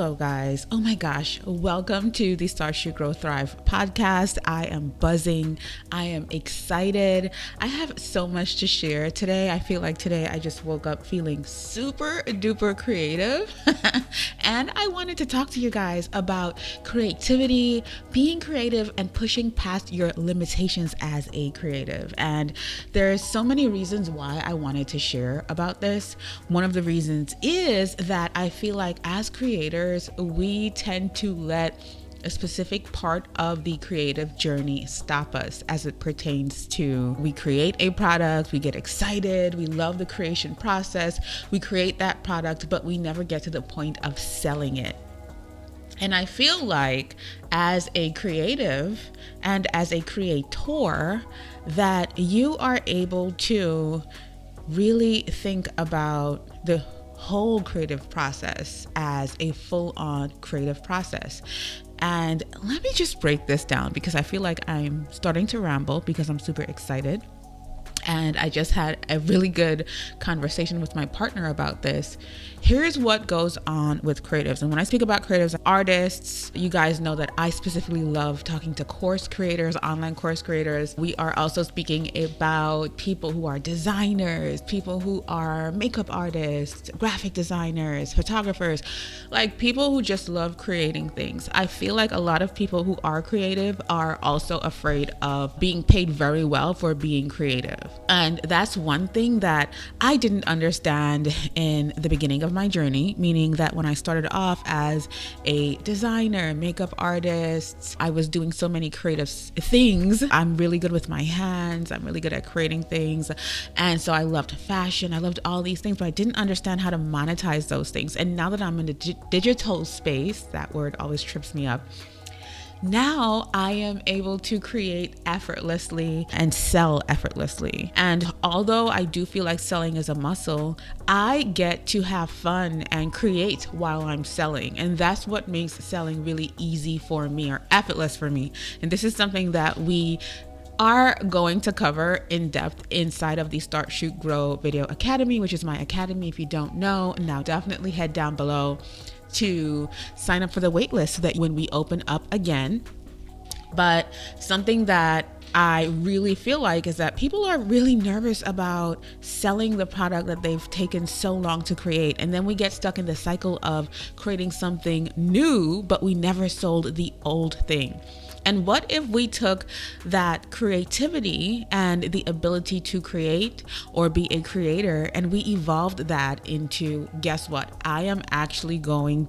Hello guys. Oh my gosh. Welcome to the Start, Shoot, Grow, Thrive podcast. I am buzzing. I am excited. I have so much to share today. I feel like today I just woke up feeling super duper creative. And I wanted to talk to you guys about creativity, being creative, and pushing past your limitations as a creative. And there's so many reasons why I wanted to share about this. One of the reasons is that I feel like as creators, we tend to let a specific part of the creative journey stop us as it pertains to we create a product, we get excited, we love the creation process, we create that product, but we never get to the point of selling it. And I feel like as a creative and as a creator that you are able to really think about the whole creative process as a full-on creative process. And let me just break this down because I feel like I'm starting to ramble because I'm super excited. And I just had a really good conversation with my partner about this. Here's what goes on with creatives. And when I speak about creatives, artists, you guys know that I specifically love talking to course creators, online course creators. We are also speaking about people who are designers, people who are makeup artists, graphic designers, photographers, like people who just love creating things. I feel like a lot of people who are creative are also afraid of being paid very well for being creative. And that's one thing that I didn't understand in the beginning of my journey, meaning that when I started off as a designer, makeup artist, I was doing so many creative things. I'm really good with my hands. I'm really good at creating things. And so I loved fashion. I loved all these things, but I didn't understand how to monetize those things. And now that I'm in the digital space, that word always trips me up. Now I am able to create effortlessly and sell effortlessly. And although I do feel like selling is a muscle, I get to have fun and create while I'm selling. And that's what makes selling really easy for me or effortless for me. And this is something that we are going to cover in depth inside of the Start, Shoot, Grow Video Academy, which is my academy. If you don't know, now definitely head down below to sign up for the waitlist so that when we open up again. But something that I really feel like is that people are really nervous about selling the product that they've taken so long to create. And then we get stuck in the cycle of creating something new, but we never sold the old thing. And what if we took that creativity and the ability to create or be a creator and we evolved that into, guess what? I'm going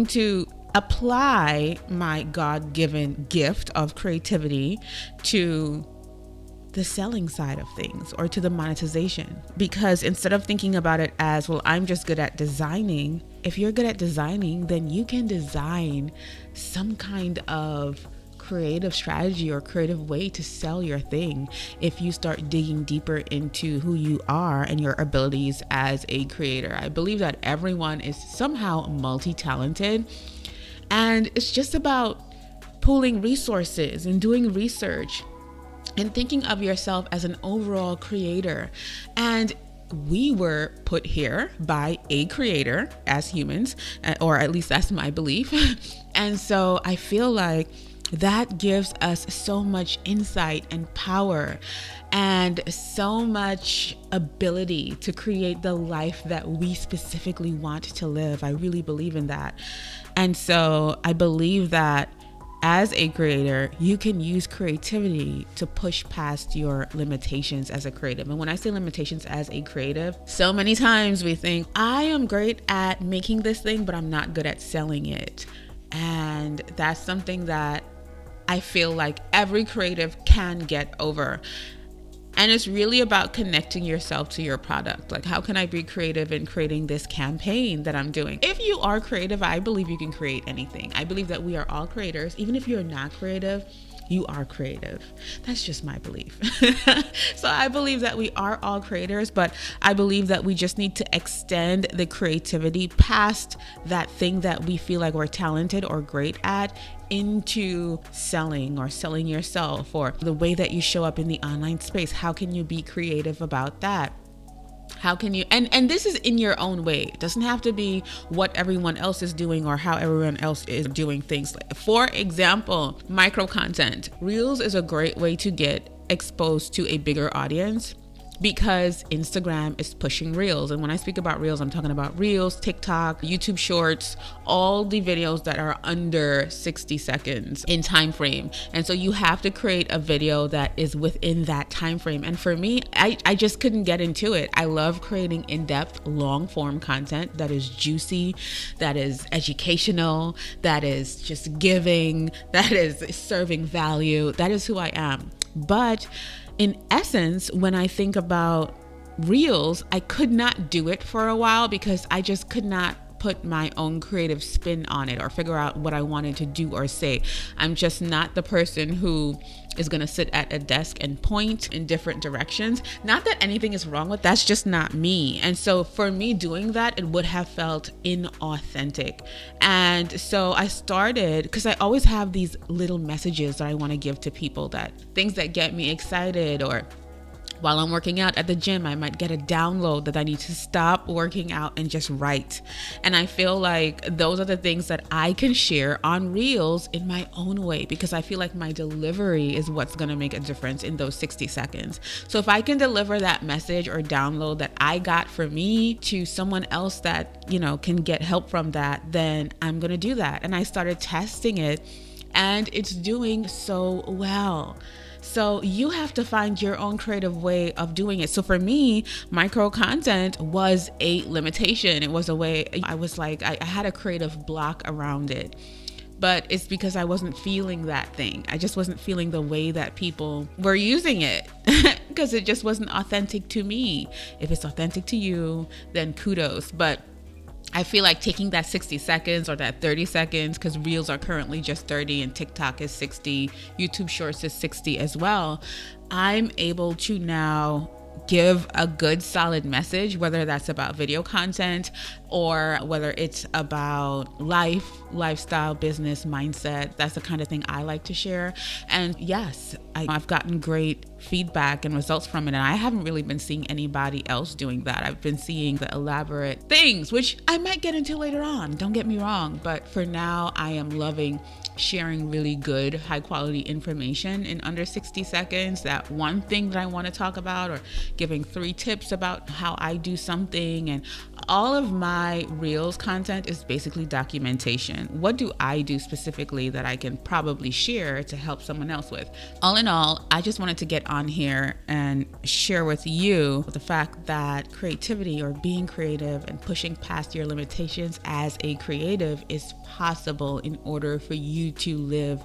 to apply my God-given gift of creativity to the selling side of things or to the monetization. Because instead of thinking about it as, well, I'm just good at designing. If you're good at designing, then you can design some kind of creative strategy or creative way to sell your thing if you start digging deeper into who you are and your abilities as a creator. I believe that everyone is somehow multi-talented, and it's just about pooling resources and doing research and thinking of yourself as an overall creator. And we were put here by a creator as humans, or at least that's my belief. And so I feel like that gives us so much insight and power and so much ability to create the life that we specifically want to live. I really believe in that. And so I believe that as a creator, you can use creativity to push past your limitations as a creative. And when I say limitations as a creative, so many times we think, I am great at making this thing, but I'm not good at selling it. And that's something that I feel like every creative can get over. And it's really about connecting yourself to your product. Like, how can I be creative in creating this campaign that I'm doing? If you are creative, I believe you can create anything. I believe that we are all creators. Even if you're not creative, you are creative. That's just my belief. So I believe that we are all creators, but I believe that we just need to extend the creativity past that thing that we feel like we're talented or great at into selling or selling yourself, or the way that you show up in the online space. How can you be creative about that? How can you, and this is in your own way. It doesn't have to be what everyone else is doing or how everyone else is doing things. For example, micro content. Reels is a great way to get exposed to a bigger audience, because Instagram is pushing Reels. And when I speak about Reels, I'm talking about Reels, TikTok, YouTube Shorts, all the videos that are under 60 seconds in time frame. And so you have to create a video that is within that time frame. And for me, I just couldn't get into it. I love creating in-depth, long-form content that is juicy, that is educational, that is just giving, that is serving value. That is who I am. But in essence, when I think about Reels, I could not do it for a while because I just could not put my own creative spin on it or figure out what I wanted to do or say. I'm just not the person who is going to sit at a desk and point in different directions. Not that anything is wrong with that, that's just not me. And so for me doing that, it would have felt inauthentic. And so I started, because I always have these little messages that I want to give to people, that things that get me excited, or while I'm working out at the gym, I might get a download that I need to stop working out and just write. And I feel like those are the things that I can share on Reels in my own way, because I feel like my delivery is what's going to make a difference in those 60 seconds. So if I can deliver that message or download that I got for me to someone else that, can get help from that, then I'm going to do that. And I started testing it, and it's doing so well. So you have to find your own creative way of doing it. So for me, micro content was a limitation. It was a way, I was like, I had a creative block around it. But it's because I wasn't feeling that thing. I just wasn't feeling the way that people were using it, because it just wasn't authentic to me. If it's authentic to you, then kudos. But I feel like taking that 60 seconds or that 30 seconds, because Reels are currently just 30 and TikTok is 60, YouTube Shorts is 60 as well. I'm able to now give a good solid message, whether that's about video content or whether it's about life, lifestyle, business, mindset. That's the kind of thing I like to share. And yes, I've gotten great feedback and results from it. And I haven't really been seeing anybody else doing that. I've been seeing the elaborate things, which I might get into later on. Don't get me wrong. But for now, I am loving sharing really good, high quality information in under 60 seconds. That one thing that I want to talk about, or giving 3 tips about how I do something. And all of my Reels content is basically documentation. What do I do specifically that I can probably share to help someone else with? All in all, I just wanted to get on here and share with you the fact that creativity, or being creative and pushing past your limitations as a creative, is possible in order for you to live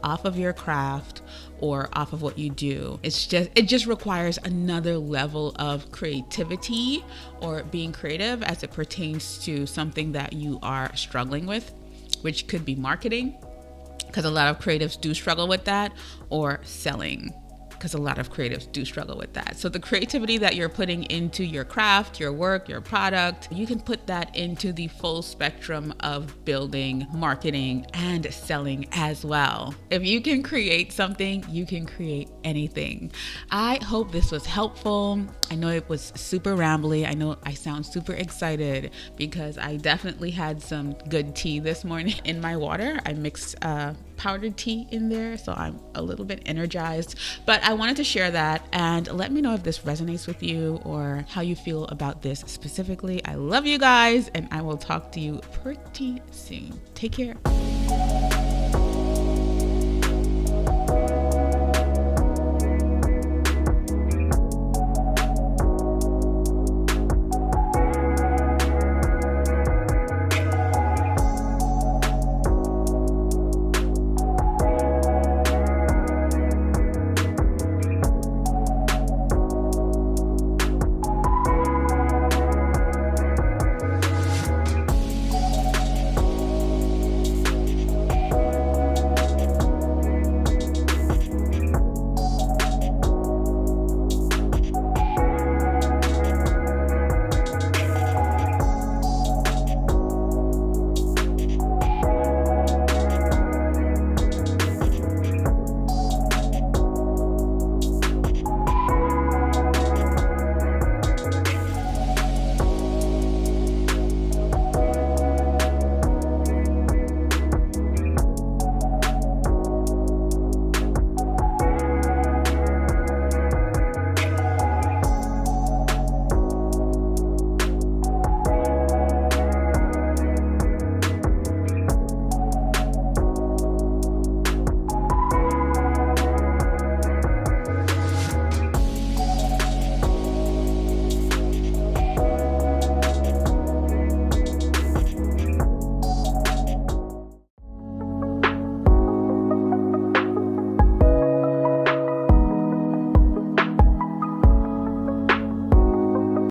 off of your craft or off of what you do. It just requires another level of creativity or being creative as it pertains to something that you are struggling with, which could be marketing, because a lot of creatives do struggle with that, or selling, because a lot of creatives do struggle with that. So the creativity that you're putting into your craft, your work, your product, you can put that into the full spectrum of building, marketing, and selling as well. If you can create something, you can create anything. I hope this was helpful. I know it was super rambly. I know I sound super excited because I definitely had some good tea this morning in my water. I mixed powdered tea in there, so I'm a little bit energized. But I wanted to share that, and let me know if this resonates with you or how you feel about this specifically. I love you guys, and I will talk to you pretty soon. Take care.